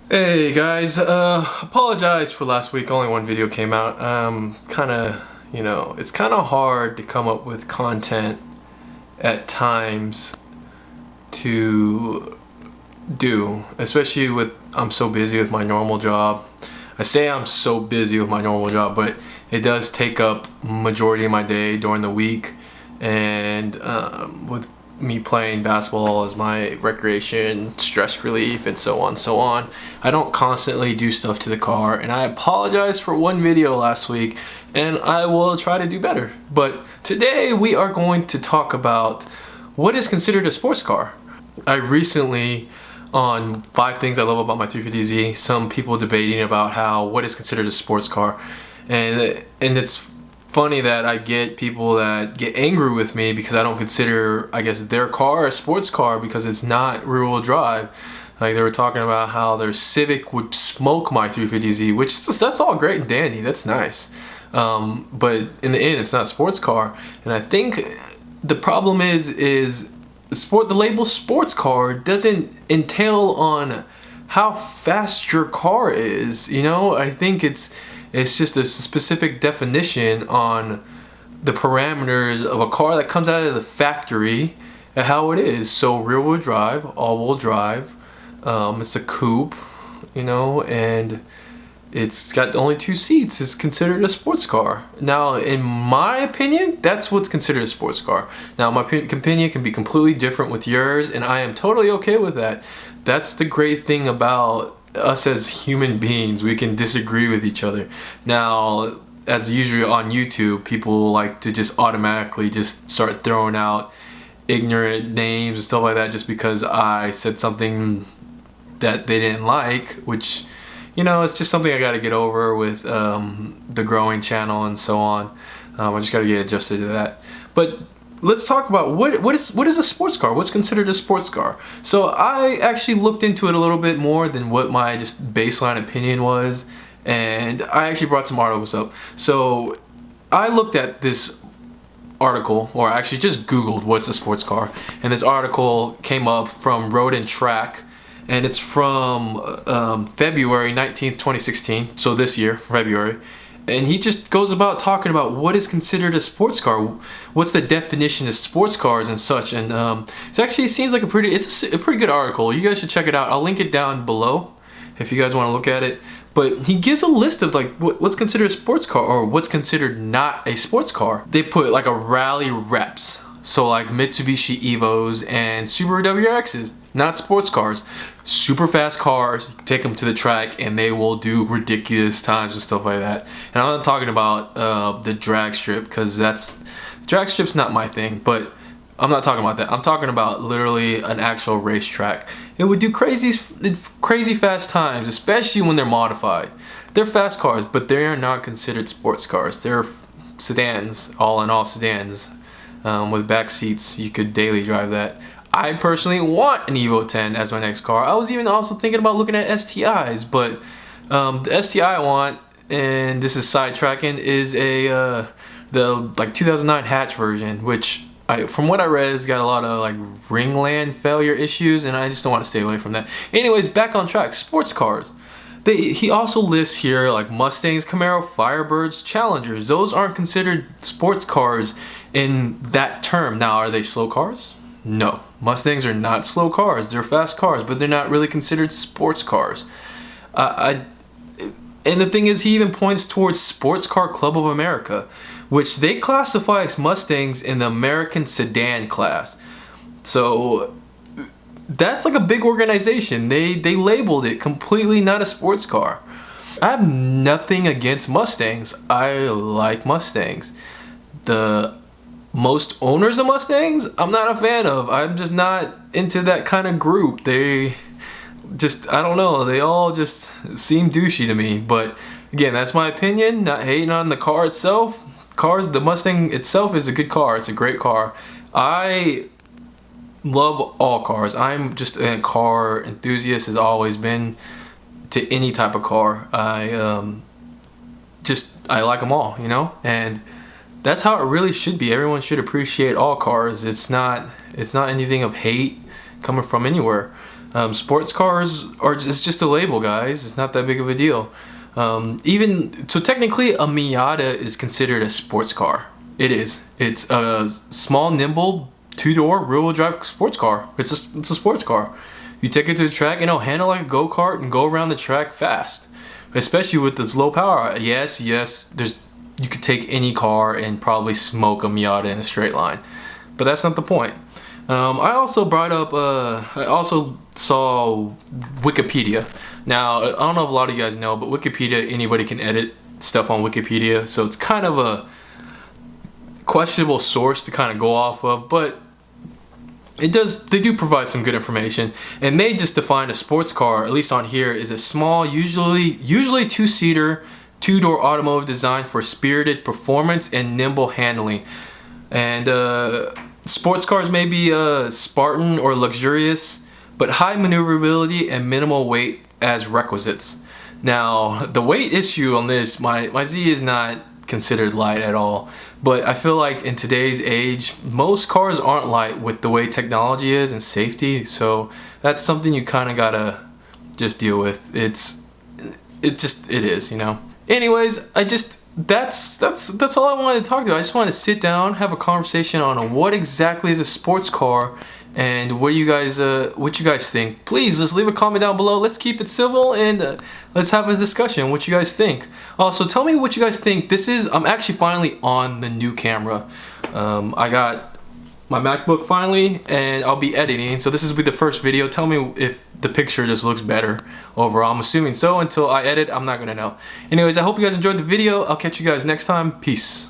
Hey guys, apologize for last week. Only one video came out. It's kind of hard to come up with content at times to do, especially with I'm so busy with my normal job. I say I'm so busy with my normal job, but it does take up majority of my day during the week, and with me playing basketball as my recreation, stress relief, and so on, so on. I don't constantly do stuff to the car, and I apologize for one video last week, and I will try to do better. But today we are going to talk about what is considered a sports car. I recently, on 5 things I love about my 350Z, some people debating about what is considered a sports car, and it's funny that I get people that get angry with me because I don't consider, I guess, their car a sports car because it's not rear-wheel drive. Like, they were talking about how their Civic would smoke my 350Z, which that's all great and dandy. That's nice. But in the end, it's not a sports car. And I think the problem is the label sports car doesn't entail on how fast your car is. I think it's just a specific definition on the parameters of a car that comes out of the factory and how it is. So rear-wheel drive, all-wheel drive, it's a coupe, and it's got only 2 seats. It's considered a sports car. Now, in my opinion, that's what's considered a sports car. Now, my opinion can be completely different with yours, and I am totally okay with that. That's the great thing about us as human beings. We can disagree with each other. Now, as usual on YouTube, people like to just automatically just start throwing out ignorant names and stuff like that just because I said something that they didn't like, which, it's just something I got to get over with the growing channel and so on. I just got to get adjusted to that. But let's talk about what is a sports car? What's considered a sports car? So I actually looked into it a little bit more than what my just baseline opinion was, and I actually brought some articles up. So I looked at this article, or actually just Googled what's a sports car, and this article came up from Road and Track, and it's from February 19th, 2016, so this year, February. And he just goes about talking about what is considered a sports car, what's the definition of sports cars and such. And it seems like a pretty good article. You guys should check it out. I'll link it down below if you guys want to look at it. But he gives a list of like what's considered a sports car or what's considered not a sports car. They put like a rally reps. So like Mitsubishi Evos and Subaru WRXs, not sports cars. Super fast cars, take them to the track and they will do ridiculous times and stuff like that. And I'm not talking about the drag strip, because drag strip's not my thing, but I'm not talking about that. I'm talking about literally an actual racetrack. It would do crazy fast times, especially when they're modified. They're fast cars, but they are not considered sports cars. They're sedans, all in all sedans. With back seats, you could daily drive that. I personally want an Evo 10 as my next car. I was even also thinking about looking at STIs, but the STI I want, and this is sidetracking, is the 2009 hatch version, which from what I read, has got a lot of like ringland failure issues, and I just don't want to stay away from that. Anyways, back on track. Sports cars. He also lists here like Mustangs, Camaro, Firebirds, Challengers. Those aren't considered sports cars in that term. Now, are they slow cars? No. Mustangs are not slow cars. They're fast cars, but they're not really considered sports cars. And the thing is, he even points towards Sports Car Club of America, which they classify as Mustangs in the American sedan class. So that's like a big organization. They labeled it completely not a sports car. I have nothing against Mustangs. I like Mustangs. The most owners of Mustangs, I'm not a fan of. I'm just not into that kind of group. They just, I don't know, they all just seem douchey to me. But again, that's my opinion, not hating on the car itself. The Mustang itself is a good car. It's a great car. I love all cars. I'm just a car enthusiast, has always been, to any type of car. I like them all, and that's how it really should be. Everyone should appreciate all cars. It's not anything of hate coming from anywhere. Sports cars are just a label, guys. It's not that big of a deal. Even so, technically, a Miata is considered a sports car. It is. It's a small, nimble, two-door, rear-wheel drive sports car. It's a sports car. You take it to the track, and it'll handle like a go-kart and go around the track fast. Especially with this low power. Yes, you could take any car and probably smoke a Miata in a straight line, but that's not the point. I also brought up. I also saw Wikipedia. Now, I don't know if a lot of you guys know, but Wikipedia, anybody can edit stuff on Wikipedia, so it's kind of a questionable source to kind of go off of, but they do provide some good information. And they just define a sports car, at least on here, is a small, usually two-seater, two-door automotive designed for spirited performance and nimble handling. And sports cars may be Spartan or luxurious, but high maneuverability and minimal weight as requisites. Now, the weight issue on this, my Z is not considered light at all, but I feel like in today's age, most cars aren't light with the way technology is and safety, so that's something you kind of gotta just deal with. It is, you know. Anyways, that's all I wanted to talk to. I just wanted to sit down, have a conversation on what exactly is a sports car, and what you guys think. Please just leave a comment down below. Let's keep it civil, and let's have a discussion what you guys think. Also, tell me what you guys think. I'm actually finally on the new camera. I got my MacBook finally, and I'll be editing, so this will be the first video. Tell me if the picture just looks better overall. I'm assuming so. Until I edit, I'm not gonna know. Anyways, I hope you guys enjoyed the video. I'll catch you guys next time. Peace.